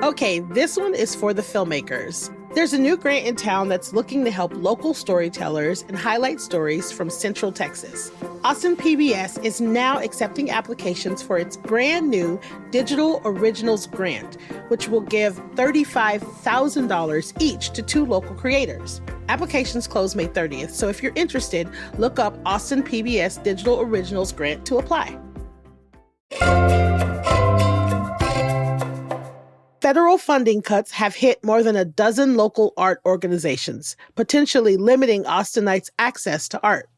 Okay, this one is for the filmmakers. There's a new grant in town that's looking to help local storytellers and highlight stories from Central Texas. Austin PBS is now accepting applications for its brand new Digital Originals Grant, which will give $35,000 each to 2 local creators. Applications close May 30th, so if you're interested, look up Austin PBS Digital Originals Grant to apply. Federal funding cuts have hit more than a dozen local art organizations, potentially limiting Austinites' access to art.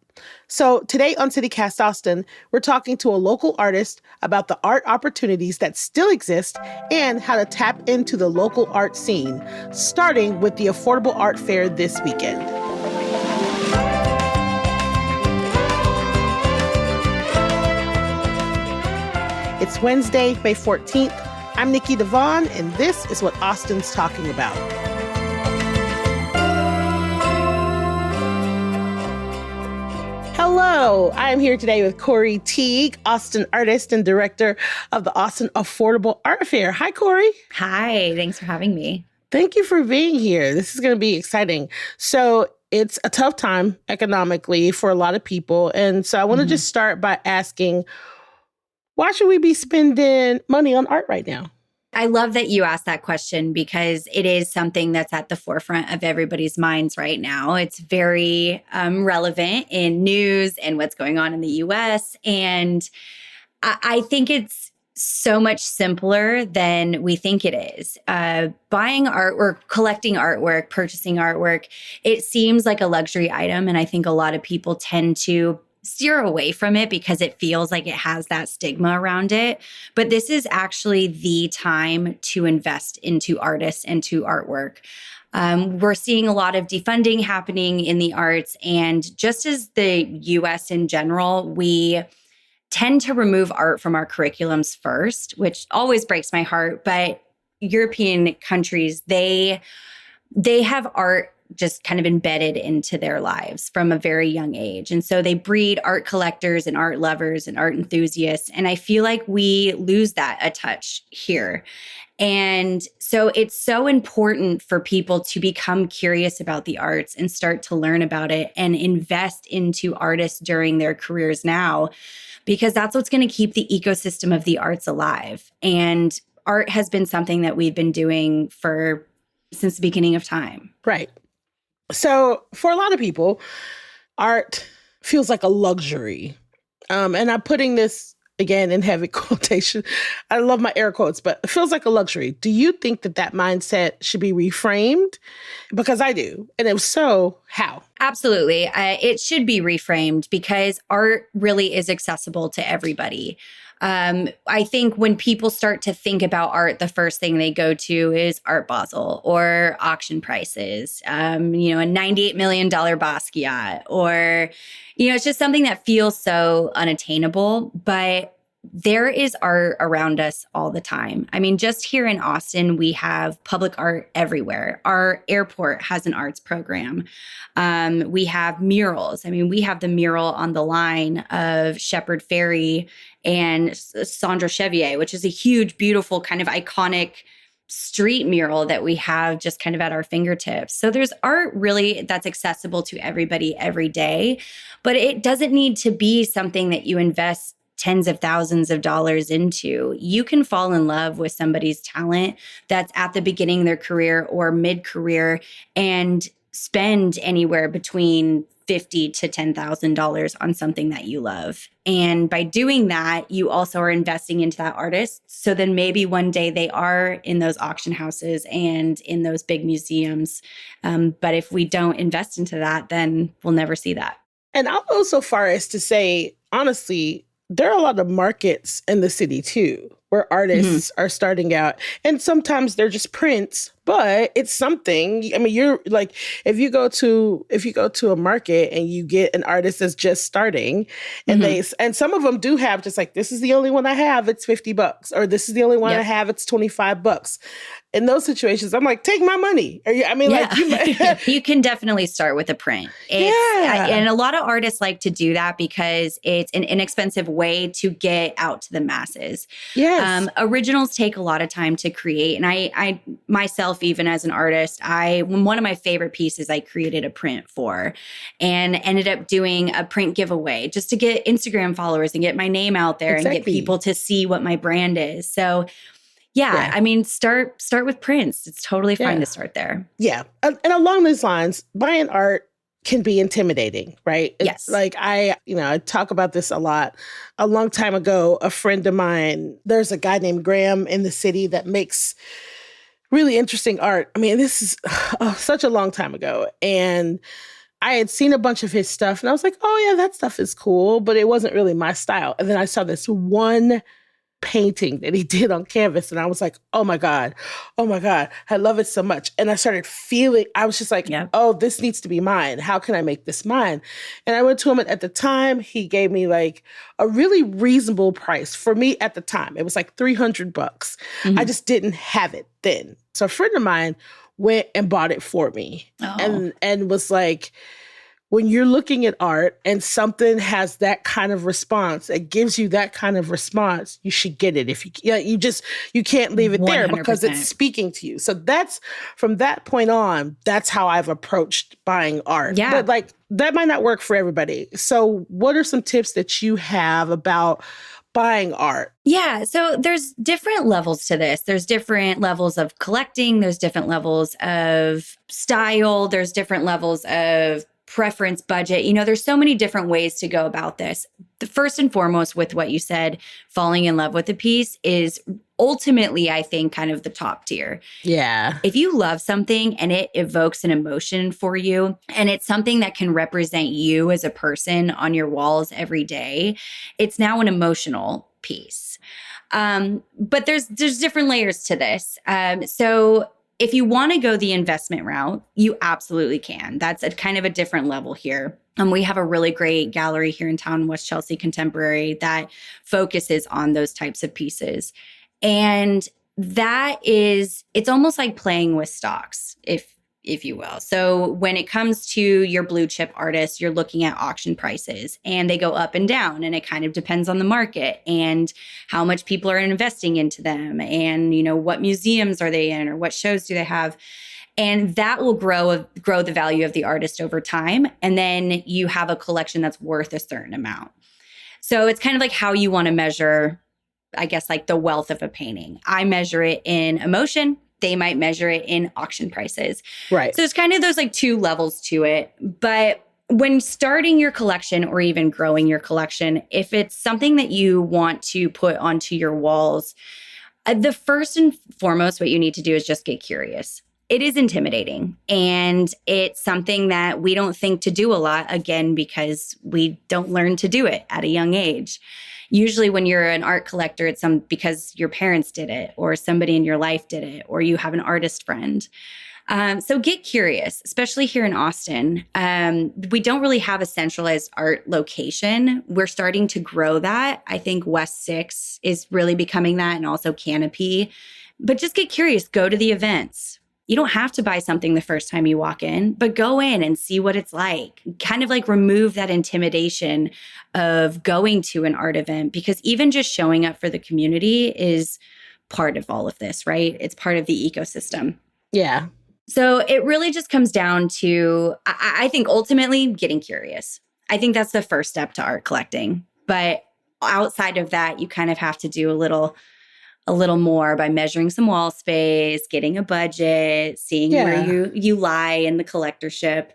So today on CityCast Austin, we're talking to a local artist about the art opportunities that still exist and how to tap into the local art scene, starting with the Affordable Art Fair this weekend. It's Wednesday, May 14th. I'm Nikki Devon, and this is what Austin's talking about. Hello, I am here today with Corey Teague, Austin artist and director of the Austin Affordable Art Fair. Hi, Corey. Hi, thanks for having me. Thank you for being here. This is going to be exciting. So it's a tough time economically for a lot of people. And so I want to just start by asking, why should we be spending money on art right now? I love that you asked that question because it is something that's at the forefront of everybody's minds right now. It's very relevant in news and what's going on in the US. And I think it's so much simpler than we think it is. Buying artwork, collecting artwork, purchasing artwork, it seems like a luxury item. And I think a lot of people tend to steer away from it because it feels like it has that stigma around it. But this is actually the time to invest into artists and to artwork. We're seeing a lot of defunding happening in the arts. And just as the US in general, we tend to remove art from our curriculums first, which always breaks my heart. But European countries, they have art just kind of embedded into their lives from a very young age. And so they breed art collectors and art lovers and art enthusiasts. And I feel like we lose that a touch here. And so it's so important for people to become curious about the arts and start to learn about it and invest into artists during their careers now, because that's what's going to keep the ecosystem of the arts alive. And art has been something that we've been doing since the beginning of time. Right. So for a lot of people, art feels like a luxury. And I'm putting this again in heavy quotation. I love my air quotes, but it feels like a luxury. Do you think that mindset should be reframed? Because I do. And if so, how? Absolutely. It should be reframed because art really is accessible to everybody. I think when people start to think about art, the first thing they go to is Art Basel or auction prices, a $98 million Basquiat, or, it's just something that feels so unattainable. But there is art around us all the time. I mean, just here in Austin, we have public art everywhere. Our airport has an arts program. We have murals. I mean, we have the mural on the line of Shepard Fairey and Sandra Chevier, which is a huge, beautiful, kind of iconic street mural that we have just kind of at our fingertips. So there's art really that's accessible to everybody every day, but it doesn't need to be something that you invest tens of thousands of dollars into. You can fall in love with somebody's talent that's at the beginning of their career or mid-career and spend anywhere between $50,000 to $10,000 on something that you love. And by doing that, you also are investing into that artist. So then maybe one day they are in those auction houses and in those big museums. But if we don't invest into that, then we'll never see that. And I'll go so far as to say, honestly, there are a lot of markets in the city too, where artists are starting out. And sometimes they're just prints, but it's something. I mean, you're like, if you go to a market and you get an artist that's just starting, and and some of them do have just like, this is the only one I have, it's $50, or this is the only one I have, it's $25. In those situations, I'm like, take my money. You can definitely start with a print. And a lot of artists like to do that because it's an inexpensive way to get out to the masses. Yes. Originals take a lot of time to create. And I myself, even as an artist, one of my favorite pieces I created a print for and ended up doing a print giveaway just to get Instagram followers and get my name out there and get people to see what my brand is. So I mean, start with prints. It's totally fine to start there. Yeah. And along these lines, buying art can be intimidating, right? Yes. Like I talk about this a lot. A long time ago, a friend of mine, there's a guy named Graham in the city that makes really interesting art. I mean, this is such a long time ago. And I had seen a bunch of his stuff and I was like, oh yeah, that stuff is cool, but it wasn't really my style. And then I saw this one painting that he did on canvas. And I was like, oh my God, I love it so much. And I started feeling, I was just like, oh, this needs to be mine. How can I make this mine? And I went to him, and at the time he gave me like a really reasonable price for me at the time. It was like $300. I just didn't have it then. So a friend of mine went and bought it for me and was like, when you're looking at art and something has that kind of response, it gives you that kind of response, you should get it. You can't leave it there 100%. Because it's speaking to you. So that's from that point on, that's how I've approached buying art. Yeah. But like that might not work for everybody. So what are some tips that you have about buying art? Yeah. So there's different levels to this. There's different levels of collecting. There's different levels of style. There's different levels of preference, budget. There's so many different ways to go about this. The first and foremost, with what you said, falling in love with a piece is ultimately, I think, kind of the top tier. Yeah. If you love something and it evokes an emotion for you, and it's something that can represent you as a person on your walls every day, it's now an emotional piece. But there's different layers to this. So if you want to go the investment route, you absolutely can. That's a kind of a different level here. And we have a really great gallery here in town, West Chelsea Contemporary, that focuses on those types of pieces. And it's almost like playing with stocks, if you will. So when it comes to your blue chip artists, you're looking at auction prices and they go up and down, and it kind of depends on the market and how much people are investing into them, and what museums are they in or what shows do they have. And that will grow the value of the artist over time. And then you have a collection that's worth a certain amount. So it's kind of like how you want to measure, I guess, like the wealth of a painting. I measure it in emotion. They might measure it in auction prices. Right. So there's kind of those like two levels to it. But when starting your collection or even growing your collection, if it's something that you want to put onto your walls, the first and foremost, what you need to do is just get curious. It is intimidating, and it's something that we don't think to do a lot, again, because we don't learn to do it at a young age. Usually when you're an art collector, it's because your parents did it or somebody in your life did it, or you have an artist friend. So get curious, especially here in Austin. We don't really have a centralized art location. We're starting to grow that. I think West 6 is really becoming that, and also Canopy. But just get curious, go to the events. You don't have to buy something the first time you walk in, but go in and see what it's like. Kind of like remove that intimidation of going to an art event, because even just showing up for the community is part of all of this, right? It's part of the ecosystem. Yeah. So it really just comes down to, I think, ultimately getting curious. I think that's the first step to art collecting. But outside of that, you kind of have to do a little more by measuring some wall space, getting a budget, seeing where you lie in the collectorship.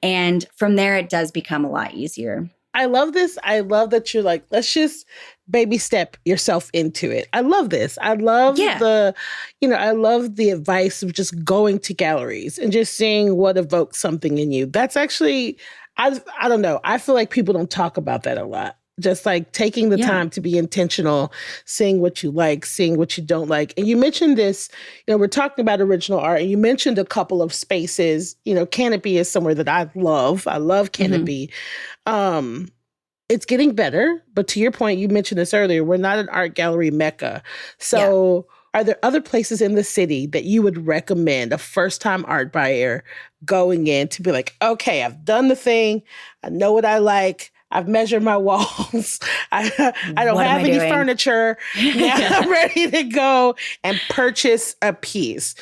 And from there, it does become a lot easier. I love this. I love that you're like, let's just baby step yourself into it. I love this. I love I love the advice of just going to galleries and just seeing what evokes something in you. That's actually, I don't know. I feel like people don't talk about that a lot. Just like taking the Yeah. time to be intentional, seeing what you like, seeing what you don't like. And you mentioned this, we're talking about original art, and you mentioned a couple of spaces. Canopy is somewhere that I love. I love Canopy. It's getting better, but to your point, you mentioned this earlier, we're not an art gallery mecca. So are there other places in the city that you would recommend a first-time art buyer going in to be like, okay, I've done the thing. I know what I like. I've measured my walls. I don't have any furniture. Now I'm ready to go and purchase a piece.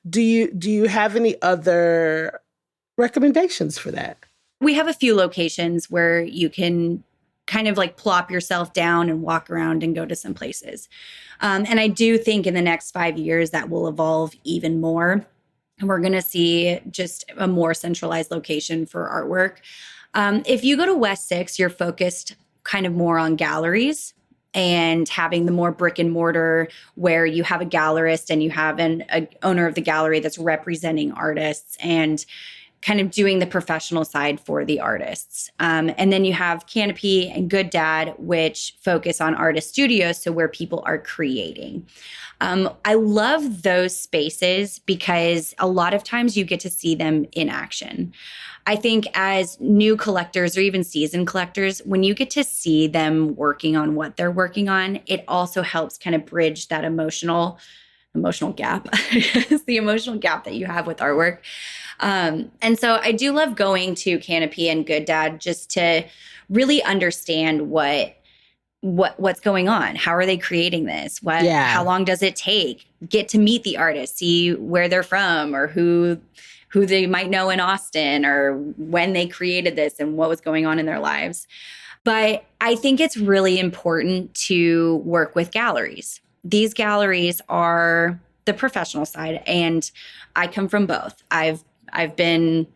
Do you have any other recommendations for that? We have a few locations where you can kind of like plop yourself down and walk around and go to some places. And I do think in the next 5 years that will evolve even more. And we're going to see just a more centralized location for artwork. If you go to West 6, you're focused kind of more on galleries and having the more brick and mortar where you have a gallerist and you have an owner of the gallery that's representing artists and kind of doing the professional side for the artists. And then you have Canopy and Good Dad, which focus on artist studios, so where people are creating. I love those spaces because a lot of times you get to see them in action. I think as new collectors or even seasoned collectors, when you get to see them working on what they're working on, it also helps kind of bridge that emotional gap, the emotional gap that you have with artwork. And so I do love going to Canopy and Good Dad just to really understand what's going on. How are they creating this? How long does it take? Get to meet the artist, see where they're from or who they might know in Austin or when they created this and what was going on in their lives. But I think it's really important to work with galleries. These galleries are the professional side, and I come from both. I've been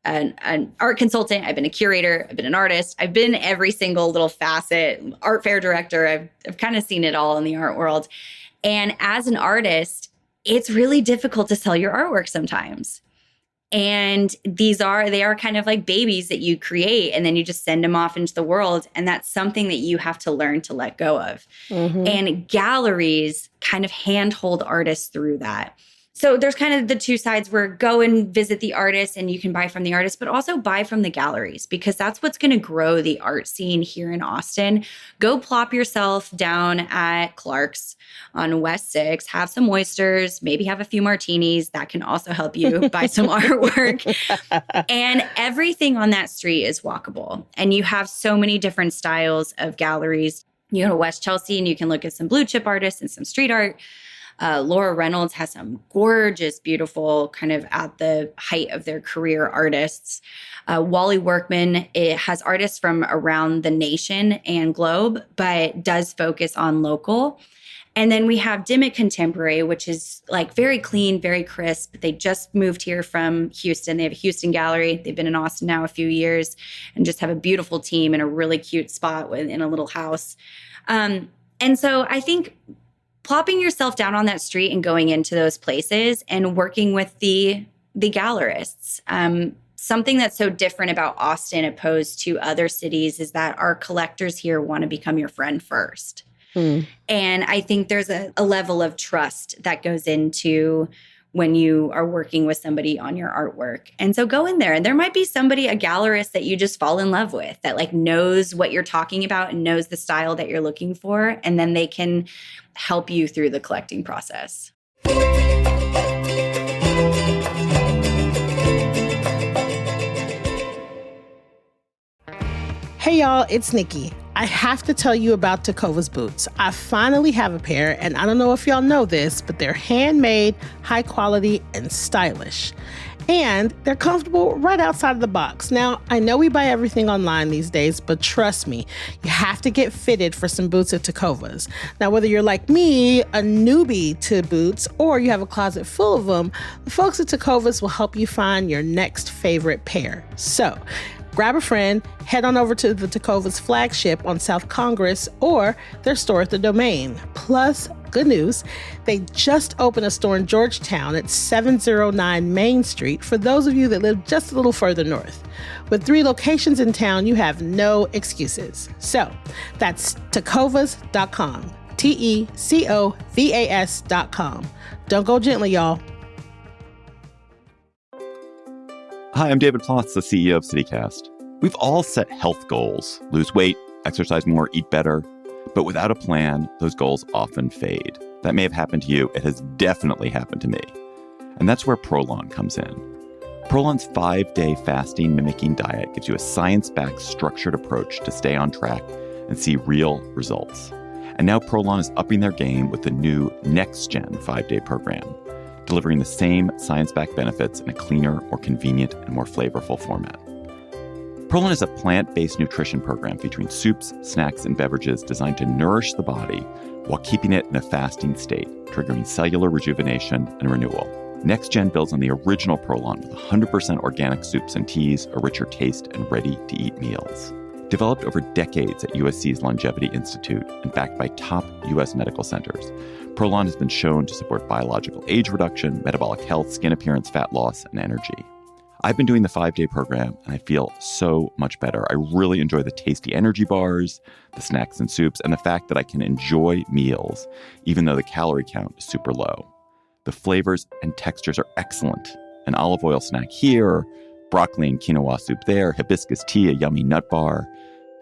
an art consultant. I've been a curator. I've been an artist. I've been every single little facet, art fair director. I've kind of seen it all in the art world. And as an artist, it's really difficult to sell your artwork sometimes. And they are kind of like babies that you create and then you just send them off into the world. And that's something that you have to learn to let go of. Mm-hmm. And galleries kind of handhold artists through that. So there's kind of the two sides where go and visit the artist and you can buy from the artist, but also buy from the galleries because that's what's going to grow the art scene here in Austin. Go plop yourself down at Clark's on West 6, have some oysters, maybe have a few martinis. That can also help you buy some artwork. And everything on that street is walkable. And you have so many different styles of galleries. You go to West Chelsea and you can look at some blue chip artists and some street art. Laura Reynolds has some gorgeous, beautiful, kind of at the height of their career artists. Wally Workman, it has artists from around the nation and globe, but does focus on local. And then we have Dimmick Contemporary, which is like very clean, very crisp. They just moved here from Houston. They have a Houston gallery. They've been in Austin now a few years and just have a beautiful team in a really cute spot in a little house. And so I think plopping yourself down on that street and going into those places and working with the gallerists. Something that's so different about Austin opposed to other cities is that our collectors here want to become your friend first. And I think there's a level of trust that goes into when you are working with somebody on your artwork. And so go in there and there might be somebody, a gallerist that you just fall in love with that like knows what you're talking about and knows the style that you're looking for. And then they can help you through the collecting process. Hey y'all, it's Nikki. I have to tell you about Tecovas boots. I finally have a pair, and I don't know if y'all know this, but they're handmade, high quality, and stylish. And they're comfortable right outside of the box. Now, I know we buy everything online these days, but trust me, you have to get fitted for some boots at Tecovas. Now, whether you're like me, a newbie to boots, or you have a closet full of them, the folks at Tecovas will help you find your next favorite pair. So, grab a friend, head on over to the Tecovas flagship on South Congress or their store at the Domain. Plus, Good news, they just opened a store in Georgetown at 709 Main Street for those of you that live just a little further north. With 3 locations in town, you have no excuses. So that's tecovas.com, TECOVAS.com. Don't go gently, y'all. Hi, I'm David Plotz, the CEO of CityCast. We've all set health goals: lose weight, exercise more, eat better. But without a plan, those goals often fade. That may have happened to you. It has definitely happened to me. And that's where Prolon comes in. Prolon's 5-day fasting mimicking diet gives you a science-backed, structured approach to stay on track and see real results. And now Prolon is upping their game with the new Next-Gen 5-day program, delivering the same science-backed benefits in a cleaner, more convenient, and more flavorful format. Prolon is a plant-based nutrition program featuring soups, snacks, and beverages designed to nourish the body while keeping it in a fasting state, triggering cellular rejuvenation and renewal. Next-Gen builds on the original Prolon with 100% organic soups and teas, a richer taste, and ready-to-eat meals. Developed over decades at USC's Longevity Institute and backed by top U.S. medical centers, Prolon has been shown to support biological age reduction, metabolic health, skin appearance, fat loss, and energy. I've been doing the 5-day program, and I feel so much better. I really enjoy the tasty energy bars, the snacks and soups, and the fact that I can enjoy meals, even though the calorie count is super low. The flavors and textures are excellent. An olive oil snack here, broccoli and quinoa soup there, hibiscus tea, a yummy nut bar.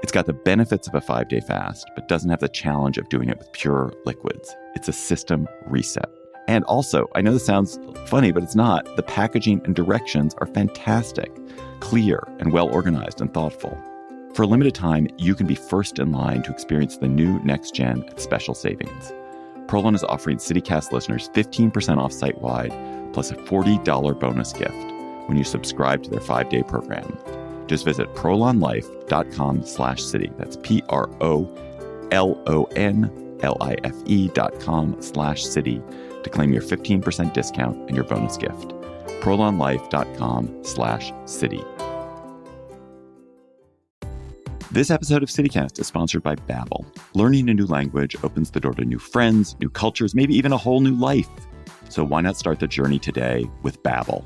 It's got the benefits of a 5-day fast, but doesn't have the challenge of doing it with pure liquids. It's a system reset. And also, I know this sounds funny, but it's not. The packaging and directions are fantastic, clear, and well organized and thoughtful. For a limited time, you can be first in line to experience the new Next-Gen at special savings. Prolon is offering CityCast listeners 15% off site-wide, plus a $40 bonus gift when you subscribe to their 5-day program. Just visit prolonlife.com/city. That's PROLONLIFE.com/city to claim your 15% discount and your bonus gift. prolonlife.com/city. This episode of CityCast is sponsored by Babbel. Learning a new language opens the door to new friends, new cultures, maybe even a whole new life. So why not start the journey today with Babbel?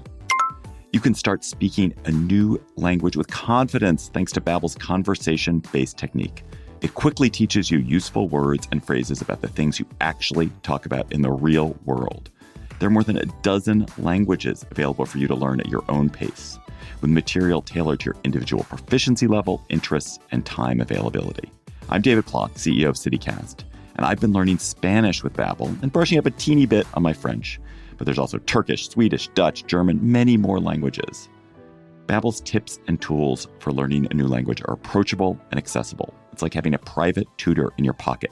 You can start speaking a new language with confidence thanks to Babbel's conversation-based technique. It quickly teaches you useful words and phrases about the things you actually talk about in the real world. There are more than a dozen languages available for you to learn at your own pace, with material tailored to your individual proficiency level, interests, and time availability. I'm David Plotz, CEO of CityCast, and I've been learning Spanish with Babbel and brushing up a teeny bit on my French. But there's also Turkish, Swedish, Dutch, German, many more languages. Babbel's tips and tools for learning a new language are approachable and accessible. It's like having a private tutor in your pocket.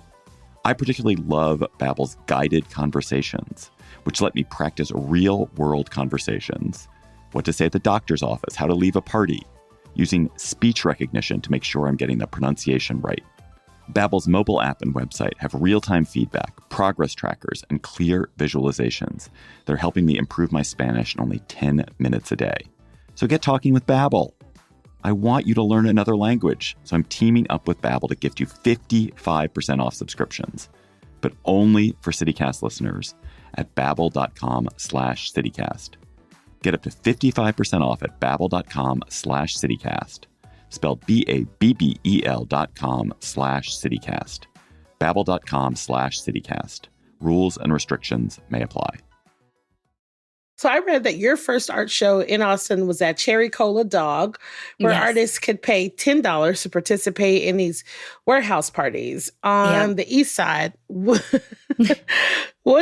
I particularly love Babbel's guided conversations, which let me practice real-world conversations. What to say at the doctor's office, how to leave a party, using speech recognition to make sure I'm getting the pronunciation right. Babbel's mobile app and website have real-time feedback, progress trackers, and clear visualizations. They're helping me improve my Spanish in only 10 minutes a day. So get talking with Babbel. I want you to learn another language, so I'm teaming up with Babbel to gift you 55% off subscriptions, but only for CityCast listeners at babbel.com/citycast. Get up to 55% off at babbel.com/citycast. Spelled BABBEL.com/citycast. Babbel.com/citycast. Rules and restrictions may apply. So I read that your first art show in Austin was at Cherry Cola Dog, where artists could pay $10 to participate in these warehouse parties on the east side. What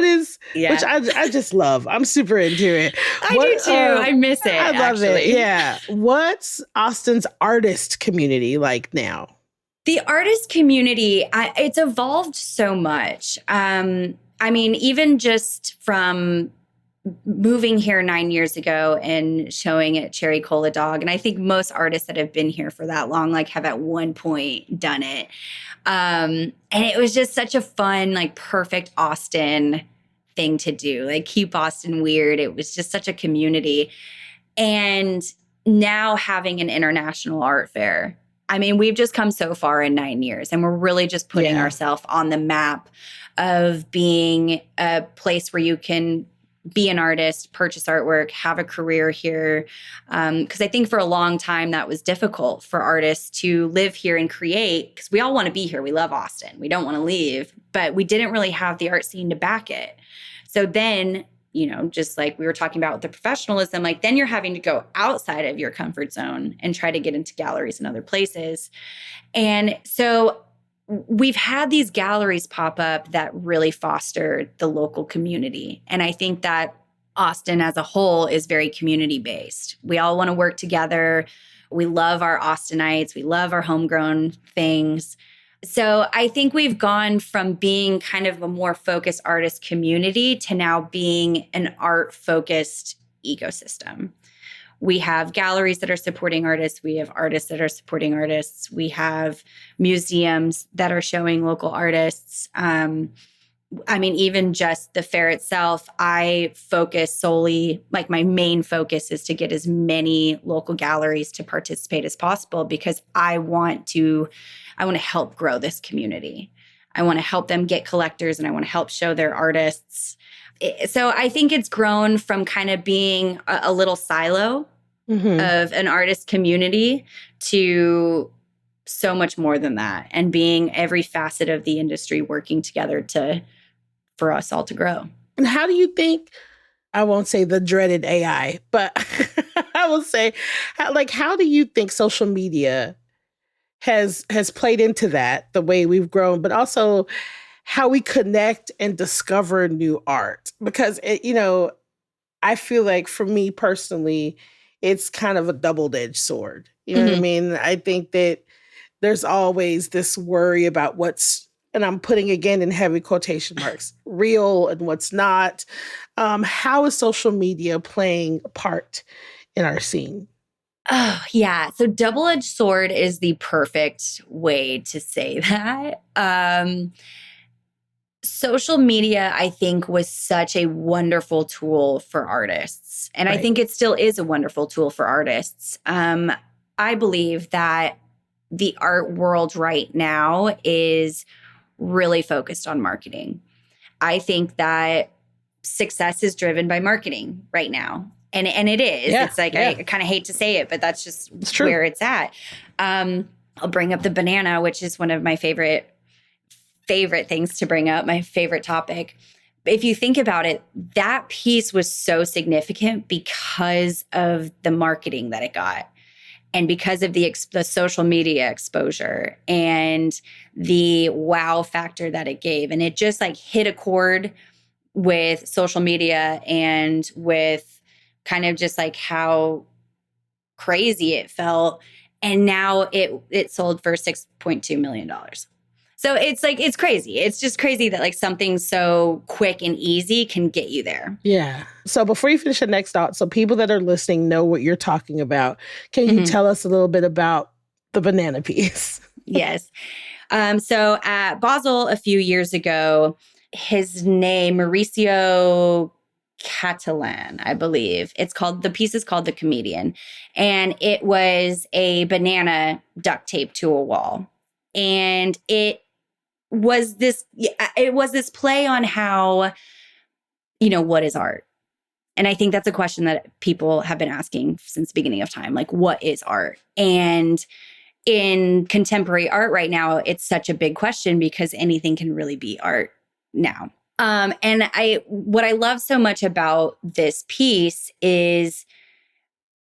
is, which I just love. I'm super into it. I do too. I miss it. I love it. Yeah. What's Austin's artist community like now? The artist community, it's evolved so much. I mean, even just from moving here 9 years ago and showing at Cherry Cola Dog. And I think most artists that have been here for that long, like, have at one point done it. And it was just such a fun, like, perfect Austin thing to do, like, keep Austin weird. It was just such a community. And now having an international art fair I mean, we've just come so far in 9 years, and we're really just putting ourselves on the map of being a place where you can be an artist, purchase artwork, have a career here. Because I think for a long time that was difficult for artists to live here and create, because we all want to be here. We love Austin. We don't want to leave, but we didn't really have the art scene to back it. So then, just like we were talking about with the professionalism, like then you're having to go outside of your comfort zone and try to get into galleries and other places. And so we've had these galleries pop up that really foster the local community. And I think that Austin as a whole is very community-based. We all want to work together. We love our Austinites. We love our homegrown things. So I think we've gone from being kind of a more focused artist community to now being an art-focused ecosystem. We have galleries that are supporting artists. We have artists that are supporting artists. We have museums that are showing local artists. Even just the fair itself, I focus solely, like my main focus is to get as many local galleries to participate as possible because I want to help grow this community. I want to help them get collectors and I want to help show their artists. So I think it's grown from kind of being a little silo of an artist community to so much more than that, and being every facet of the industry working together for us all to grow. And how do you think, I won't say the dreaded AI, but I will say, how do you think social media has played into that, the way we've grown, but also how we connect and discover new art? Because, I feel like for me personally, it's kind of a double-edged sword. You know what I mean? I think that there's always this worry about what's, and I'm putting again in heavy quotation marks, real and what's not. How is social media playing a part in our scene? Oh, yeah. So double-edged sword is the perfect way to say that. Social media, I think, was such a wonderful tool for artists. And I think it still is a wonderful tool for artists. I believe that the art world right now is really focused on marketing. I think that success is driven by marketing right now. And it is. Yeah, it's like, I kind of hate to say it, but that's just where it's at. I'll bring up the banana, which is one of my favorite things to bring up, my favorite topic. If you think about it, that piece was so significant because of the marketing that it got. And because of the social media exposure and the wow factor that it gave. And it just like hit a chord with social media and with kind of just like how crazy it felt. And now it sold for $6.2 million. So it's crazy. It's just crazy that like something so quick and easy can get you there. Yeah. So before you finish the next thought, so people that are listening know what you're talking about. Can you tell us a little bit about the banana piece? Yes. So at Basel a few years ago, his name, Mauricio Catalan, I believe. The piece is called The Comedian. And it was a banana duct taped to a wall. And it was this play on how, what is art? And I think that's a question that people have been asking since the beginning of time. Like, what is art? And in contemporary art right now, it's such a big question because anything can really be art now. And what I love so much about this piece is,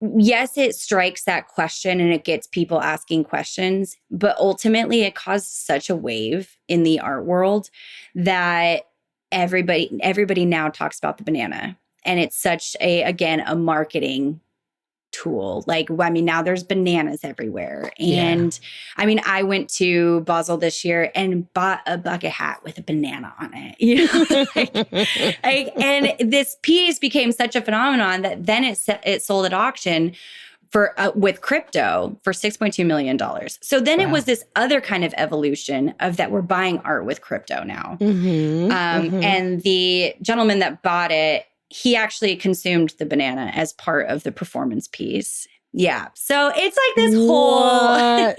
yes, it strikes that question and it gets people asking questions, but ultimately it caused such a wave in the art world that everybody now talks about the banana. And it's such a marketing tool. Now there's bananas everywhere. And I went to Basel this year and bought a bucket hat with a banana on it. And this piece became such a phenomenon that then it sold at auction for with crypto for $6.2 million. So then it was this other kind of evolution of that we're buying art with crypto now. And the gentleman that bought it, he actually consumed the banana as part of the performance piece. Yeah. So it's like this whole. What?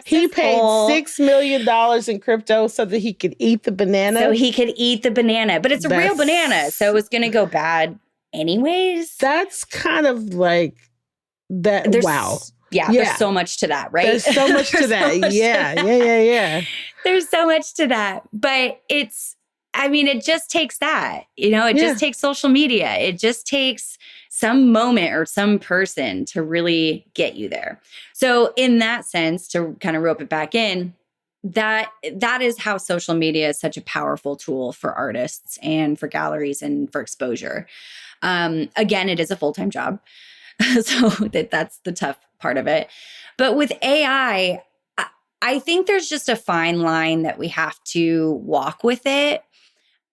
He paid $6 million in crypto so that he could eat the banana. So he could eat the banana, but it's a real banana. So it was going to go bad anyways. That's kind of like that. Wow. Yeah, there's so much to that, right? There's so much to that. Yeah. There's so much to that. But it just takes that. It just takes social media. It just takes some moment or some person to really get you there. So in that sense, to kind of rope it back in, that is how social media is such a powerful tool for artists and for galleries and for exposure. Again, it is a full-time job. So that's the tough part of it. But with AI, I think there's just a fine line that we have to walk with it.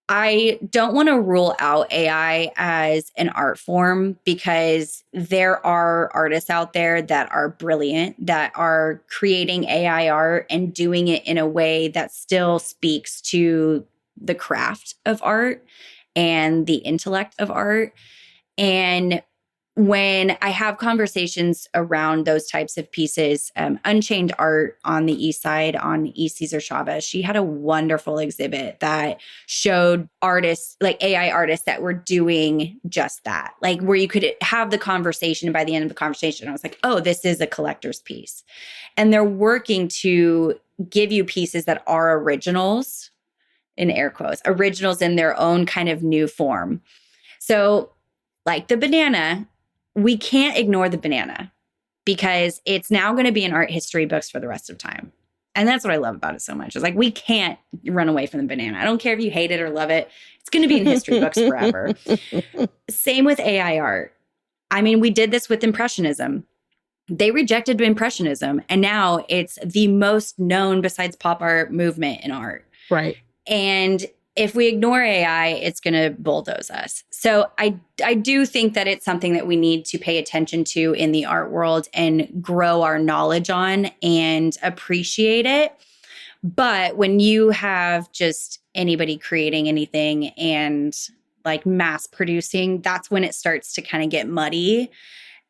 I don't want to rule out AI as an art form because there are artists out there that are brilliant, that are creating AI art and doing it in a way that still speaks to the craft of art and the intellect of art. And when I have conversations around those types of pieces, Unchained Art on the East Side on E. Cesar Chavez, she had a wonderful exhibit that showed artists, like AI artists that were doing just that, like where you could have the conversation. And by the end of the conversation, I was like, oh, this is a collector's piece. And they're working to give you pieces that are originals, in air quotes, originals in their own kind of new form. So like the banana, we can't ignore the banana because it's now going to be in art history books for the rest of time. And that's what I love about it so much. It's like, we can't run away from the banana. I don't care if you hate it or love it. It's going to be in history books forever. Same with AI art. I mean, we did this with Impressionism. They rejected Impressionism, and now it's the most known besides pop art movement in art. Right. And if we ignore AI, it's going to bulldoze us. So I do think that it's something that we need to pay attention to in the art world and grow our knowledge on and appreciate it. But when you have just anybody creating anything and like mass producing, that's when it starts to kind of get muddy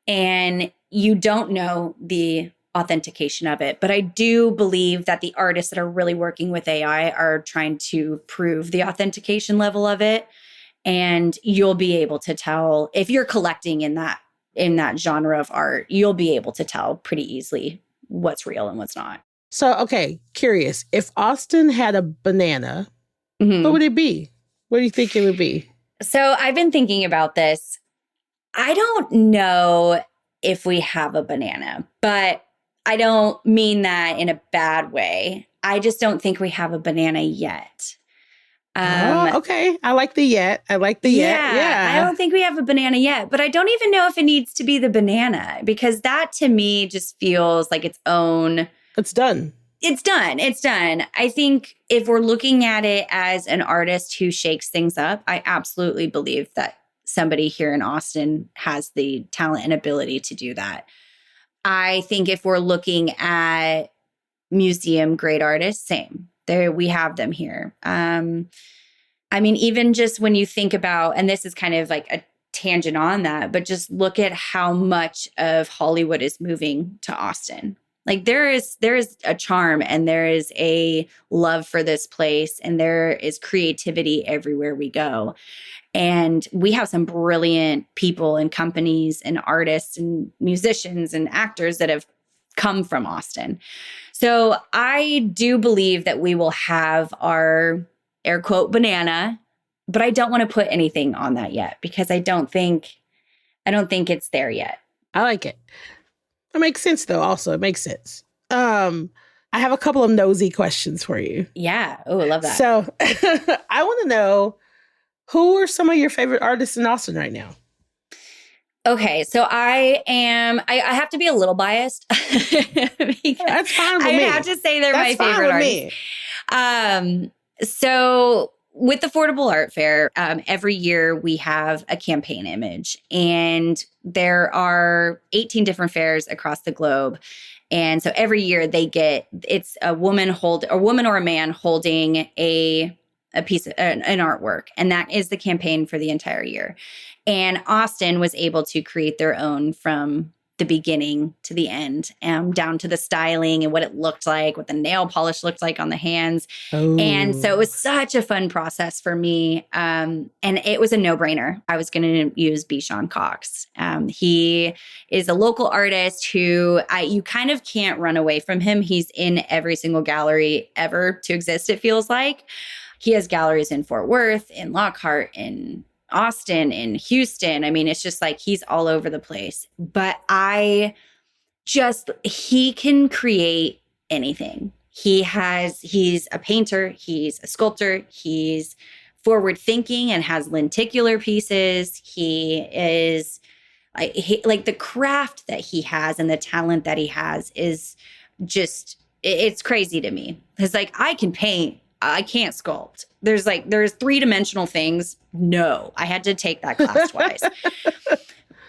and you don't know the authentication of it. But I do believe that the artists that are really working with AI are trying to prove the authentication level of it. And you'll be able to tell if you're collecting in that genre of art, you'll be able to tell pretty easily what's real and what's not. So, okay, curious. If Austin had a banana, what would it be? What do you think it would be? So I've been thinking about this. I don't know if we have a banana, but I don't mean that in a bad way. I just don't think we have a banana yet. Okay. I like the yet. I don't think we have a banana yet, but I don't even know if it needs to be the banana because that to me just feels like its own. It's done. It's done. I think if we're looking at it as an artist who shakes things up, I absolutely believe that somebody here in Austin has the talent and ability to do that. I think if we're looking at museum grade artists, same. There we have them here. I mean, even just when you think about, and this is kind of like a tangent on that, but just look at how much of Hollywood is moving to Austin. Like there is a charm and there is a love for this place and there is creativity everywhere we go. And we have some brilliant people and companies and artists and musicians and actors that have come from Austin. So I do believe that we will have our air quote banana, but I don't want to put anything on that yet because I don't think it's there yet. I like it. It makes sense though. Also, it makes sense. I have a couple of nosy questions for you. Yeah. Oh, I love that. So I want to know, who are some of your favorite artists in Austin right now? Okay, so I have to be a little biased. That's fine with me. I have to say they're my favorite artists. So with the Affordable Art Fair, every year we have a campaign image, and there are 18 different fairs across the globe. And so every year it's a woman or a man holding a piece of an artwork, and that is the campaign for the entire year. And Austin was able to create their own from the beginning to the end, down to the styling and what it looked like, what the nail polish looked like on the hands. Oh. And so it was such a fun process for me. And it was a no-brainer. I was going to use Bishan Cox. He is a local artist who you kind of can't run away from him. He's in every single gallery ever to exist, it feels like. He has galleries in Fort Worth, in Lockhart, in Austin, in Houston. I mean, it's just like he's all over the place. But he can create anything. He's a painter, he's a sculptor, he's forward thinking and has lenticular pieces. He is like the craft that he has and the talent that he has is just, it's crazy to me. Because like I can paint, I can't sculpt. There's 3-dimensional things. No, I had to take that class twice.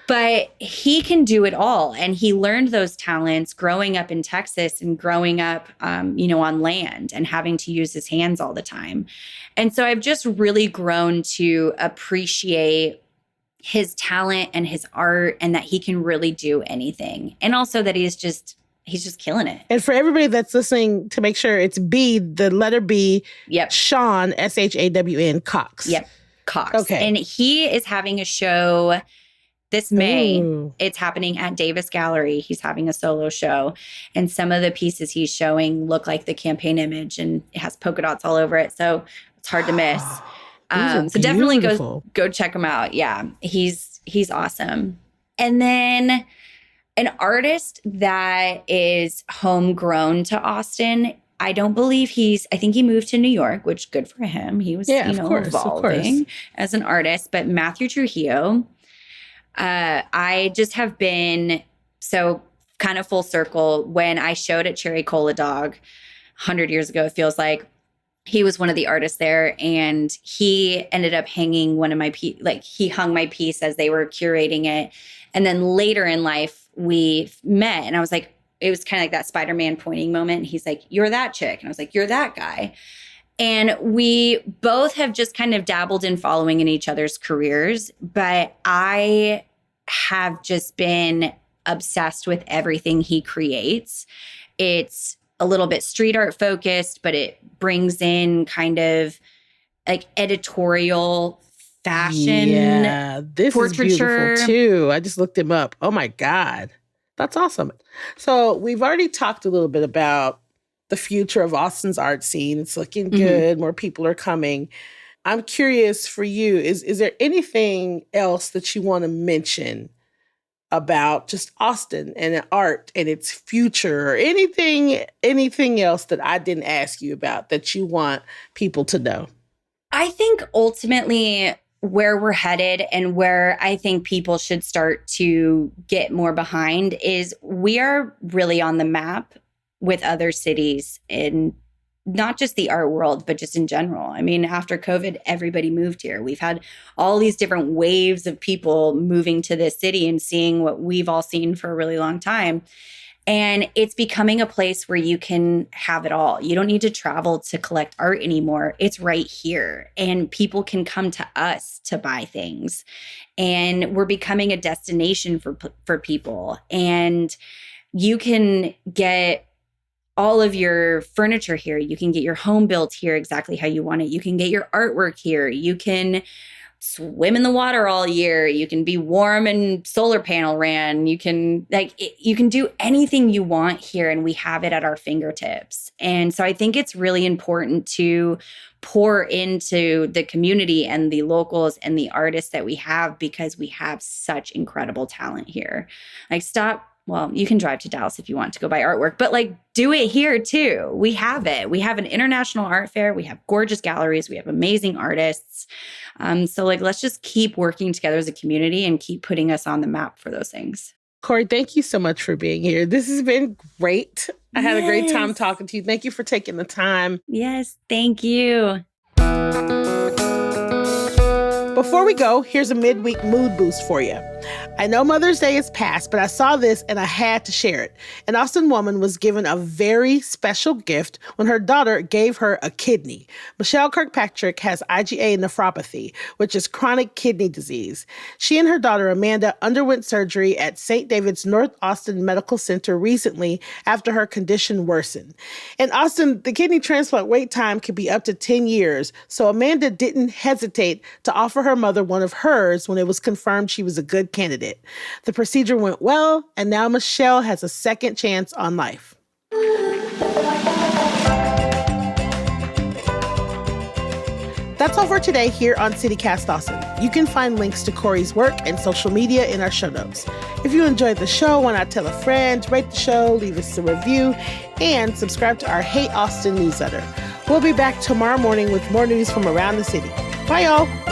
But he can do it all. And he learned those talents growing up in Texas and growing up, on land and having to use his hands all the time. And so I've just really grown to appreciate his talent and his art and that he can really do anything. And also that he's just killing it. And for everybody that's listening, to make sure it's B, the letter B, yep. Shawn, Shawn, Cox. Yep, Cox. Okay. And he is having a show this May. Ooh. It's happening at Davis Gallery. He's having a solo show. And some of the pieces he's showing look like the campaign image and it has polka dots all over it. So it's hard to miss. So definitely go check him out. Yeah, he's awesome. And then an artist that is homegrown to Austin, I think he moved to New York, which good for him. He was, evolving as an artist. But Matthew Trujillo, I just have been so kind of full circle. When I showed at Cherry Cola Dog 100 years ago, it feels like, he was one of the artists there, and he ended up hanging one of my he hung my piece as they were curating it. And then later in life, we met, and I was like, it was kind of like that Spider-Man pointing moment. And he's like, "You're that chick," and I was like, "You're that guy." And we both have just kind of dabbled in following in each other's careers, but I have just been obsessed with everything he creates. It's a little bit street art focused, but it brings in kind of like editorial fashion. Yeah, this portraiture. Is beautiful too. I just looked him up. Oh my God. That's awesome. So we've already talked a little bit about the future of Austin's art scene. It's looking good. More people are coming. I'm curious for you, is there anything else that you want to mention about just Austin and art and its future, or anything else that I didn't ask you about that you want people to know? I think ultimately where we're headed and where I think people should start to get more behind is we are really on the map with other cities in not just the art world, but just in general. I mean, after COVID, everybody moved here. We've had all these different waves of people moving to this city and seeing what we've all seen for a really long time. And it's becoming a place where you can have it all. You don't need to travel to collect art anymore. It's right here. And people can come to us to buy things. And we're becoming a destination for people. And you can get all of your furniture here. You can get your home built here exactly how you want it. You can get your artwork here. You can swim in the water all year. You can be warm and solar panel ran. You can do anything you want here, and we have it at our fingertips. And so I think it's really important to pour into the community and the locals and the artists that we have, because we have such incredible talent here. Well, you can drive to Dallas if you want to go buy artwork, but do it here too. We have it. We have an international art fair. We have gorgeous galleries. We have amazing artists. So let's just keep working together as a community and keep putting us on the map for those things. Corey, thank you so much for being here. This has been great. I had a great time talking to you. Thank you for taking the time. Yes, thank you. Before we go, here's a midweek mood boost for you. I know Mother's Day is past, but I saw this and I had to share it. An Austin woman was given a very special gift when her daughter gave her a kidney. Michelle Kirkpatrick has IgA nephropathy, which is chronic kidney disease. She and her daughter Amanda underwent surgery at St. David's North Austin Medical Center recently after her condition worsened. In Austin, the kidney transplant wait time can be up to 10 years, so Amanda didn't hesitate to offer her mother one of hers when it was confirmed she was a good candidate. The procedure went well, and now Michelle has a second chance on life. That's all for today here on CityCast Austin. You can find links to Corey's work and social media in our show notes. If you enjoyed the show, why not tell a friend, rate the show, leave us a review, and subscribe to our Hey Austin newsletter. We'll be back tomorrow morning with more news from around the city. Bye, y'all.